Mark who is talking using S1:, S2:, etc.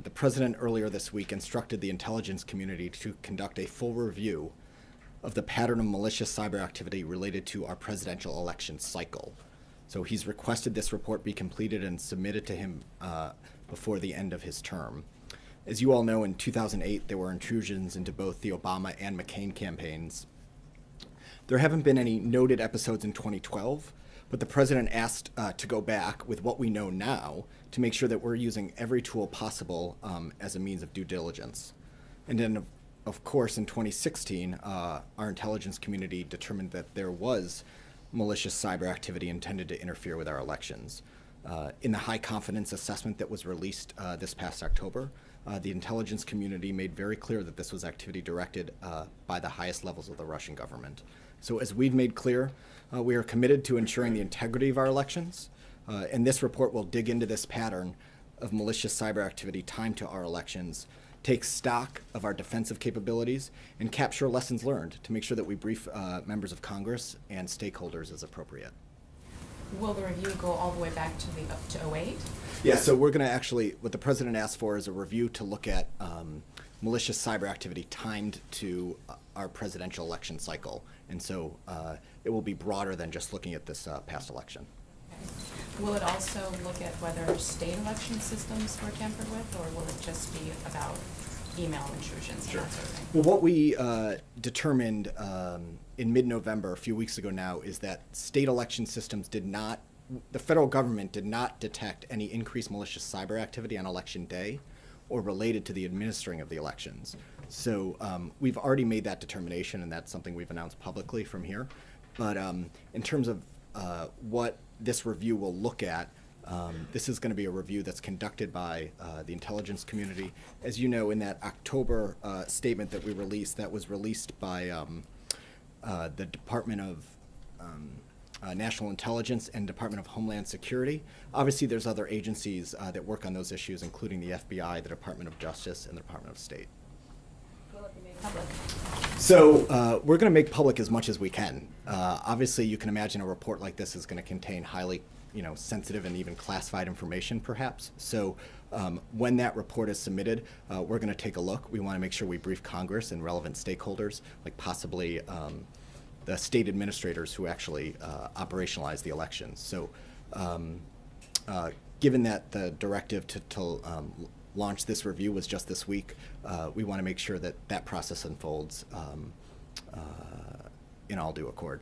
S1: the president earlier this week instructed the intelligence community to conduct a full review of the pattern of malicious cyber activity related to our presidential election cycle. So he's requested this report be completed and submitted to him before the end of his term. As you all know, in 2008, there were intrusions into both the Obama and McCain campaigns. There haven't been any noted episodes in 2012, but the president asked to go back with what we know now to make sure that we're using every tool possible as a means of due diligence. And then, of course, in 2016, our intelligence community determined that there was malicious cyber activity intended to interfere with our elections. In the high confidence assessment that was released this past October, the intelligence community made very clear that this was activity directed by the highest levels of the Russian government. So as we've made clear, we are committed to ensuring the integrity of our elections, and this report will dig into this pattern of malicious cyber activity timed to our elections, take stock of our defensive capabilities, and capture lessons learned to make sure that we brief members of Congress and stakeholders as appropriate.
S2: Will the review go all the way back to '08?
S1: Yeah, so we're going to actually, what the president asked for is a review to look at malicious cyber activity timed to our presidential election cycle. And so it will be broader than just looking at this past election.
S2: Okay. Will it also look at whether state election systems were tampered with, or will it just be about email intrusions and that sort of thing?
S1: Well, what we determined in mid-November, a few weeks ago now, is that state election systems the federal government did not detect any increased malicious cyber activity on election day or related to the administering of the elections. So we've already made that determination, and that's something we've announced publicly from here. But in terms of what this review will look at, this is going to be a review that's conducted by the intelligence community. As you know, in that October statement that we released, that was released by the Department of National Intelligence and Department of Homeland Security. Obviously, there's other agencies that work on those issues, including the FBI, the Department of Justice, and the Department of State.
S2: Will it be made public?
S1: So we're going to make public as much as we can. Obviously, you can imagine a report like this is going to contain highly sensitive and even classified information, perhaps. So when that report is submitted, we're going to take a look. We want to make sure we brief Congress and relevant stakeholders, like possibly the state administrators who actually operationalize the elections. So given that the directive to launch this review was just this week, we want to make sure that that process unfolds in all due accord.